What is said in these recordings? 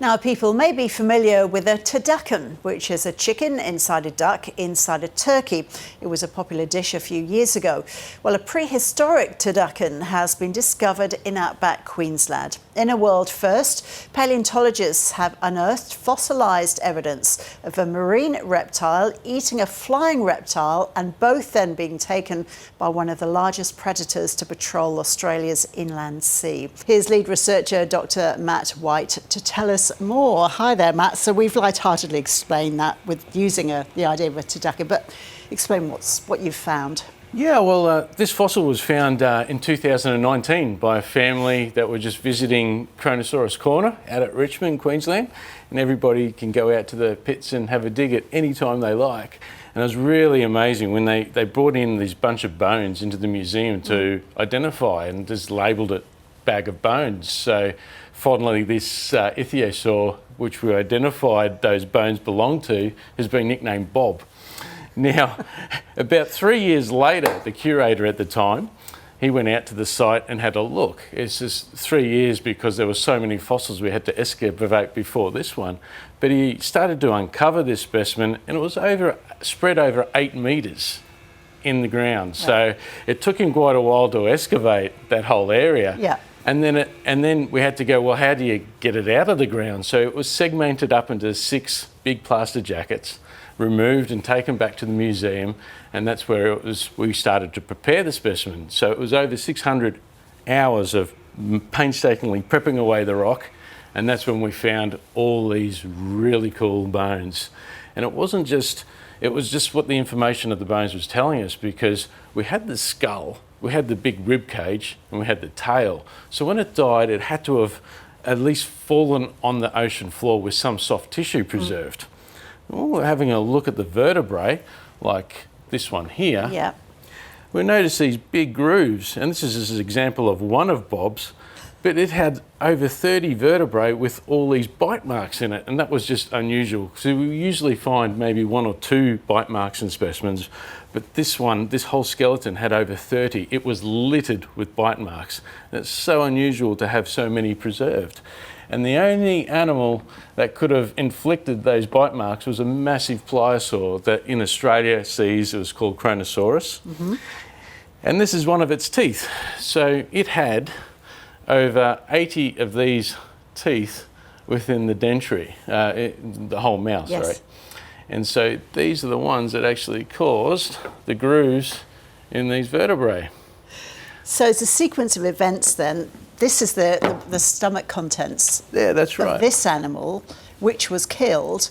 Now, people may be familiar with a turducken, which is a chicken inside a duck inside a turkey. It was a popular dish a few years ago. Well, a prehistoric turducken has been discovered in outback Queensland. In a world first, paleontologists have unearthed fossilised evidence of a marine reptile eating a flying reptile, and both then being taken by one of the largest predators to patrol Australia's inland sea. Here's lead researcher Dr. Matt White to tell us more. Hi there, Matt. So we've lightheartedly explained that with using the idea of a turducken, but explain what you've found. Yeah, well, this fossil was found in 2019 by a family that were just visiting Kronosaurus Korner out at Richmond, Queensland, and everybody can go out to the pits and have a dig at any time they like. And it was really amazing when they brought in this bunch of bones into the museum to identify, and just labelled it bag of bones. So finally this ichthyosaur, which we identified those bones belong to, has been nicknamed Bob. Now, about 3 years later, the curator at the time, he went out to the site and had a look. It's just 3 years because there were so many fossils we had to excavate before this one. But he started to uncover this specimen, and it was spread over 8 metres in the ground. So it took him quite a while to excavate that whole area. Yeah. And then we had to go, well, how do you get it out of the ground? So it was segmented up into 6 big plaster jackets, removed and taken back to the museum, and that's where we started to prepare the specimen. So it was over 600 hours of painstakingly prepping away the rock, and that's when we found all these really cool bones. And it was just what the information of the bones was telling us, because we had the skull, we had the big rib cage, and we had the tail. So when it died, it had to have at least fallen on the ocean floor with some soft tissue preserved. Well, having a look at the vertebrae, like this one here, we notice these big grooves, and this is an example of one of Bob's, but it had over 30 vertebrae with all these bite marks in it, and that was just unusual. So we usually find maybe 1 or 2 bite marks in specimens, but this whole skeleton had over 30. It was littered with bite marks. And it's so unusual to have so many preserved. And the only animal that could have inflicted those bite marks was a massive pliosaur that in Australia seas, it was called Kronosaurus. Mm-hmm. And this is one of its teeth. So it had over 80 of these teeth within the dentary, the whole mouth, yes. Sorry. And so these are the ones that actually caused the grooves in these vertebrae. So it's a sequence of events then. This is the stomach contents. Yeah, that's right. Of this animal, which was killed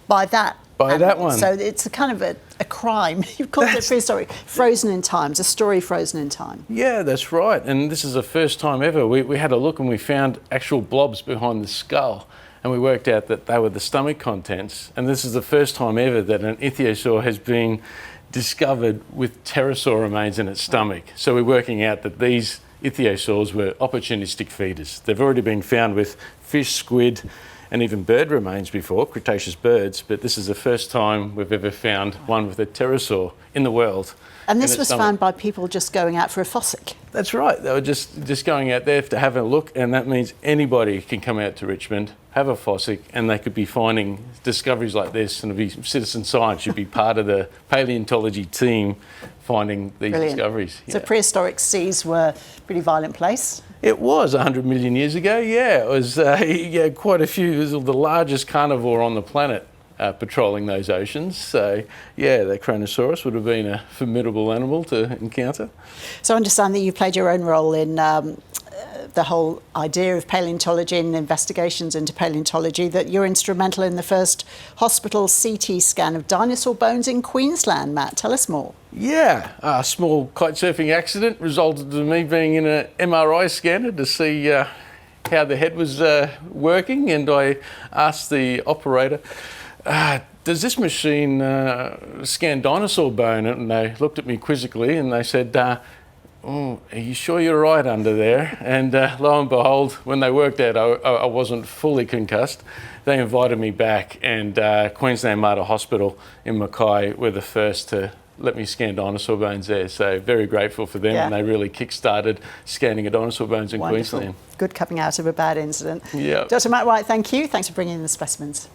by that one. So it's a kind of a crime. You've called it prehistoric, frozen in time. It's a story frozen in time. Yeah, that's right. And this is the first time ever. We had a look and we found actual blobs behind the skull. And we worked out that they were the stomach contents. And this is the first time ever that an ichthyosaur has been discovered with pterosaur remains in its stomach. So we're working out that these ichthyosaurs were opportunistic feeders. They've already been found with fish, squid, and even bird remains before, Cretaceous birds, but this is the first time we've ever found one with a pterosaur in the world. And this was found by people just going out for a fossick. That's right. They were just going out there to have a look, and that means anybody can come out to Richmond, have a fossick, and they could be finding discoveries like this, and be citizen science should be part of the paleontology team finding these discoveries. So prehistoric seas were a pretty violent place. It was 100 million years ago, yeah. It was quite a few. It was the largest carnivore on the planet patrolling those oceans. So, yeah, the Kronosaurus would have been a formidable animal to encounter. So I understand that you played your own role in the whole idea of paleontology and investigations into paleontology, that you're instrumental in the first hospital CT scan of dinosaur bones in Queensland. Matt, tell us more. Yeah, a small kite surfing accident resulted in me being in an MRI scanner to see how the head was working, and I asked the operator, does this machine scan dinosaur bone? And they looked at me quizzically and they said, are you sure you're right under there? And lo and behold, when they worked out I wasn't fully concussed, they invited me back, and Queensland Mater Hospital in Mackay were the first to let me scan dinosaur bones there. So very grateful for them, Yeah. and they really kick-started scanning of dinosaur bones in Wonderful. Queensland. Good coming out of a bad incident. Yeah. Dr. Matt White, thank you. Thanks for bringing in the specimens.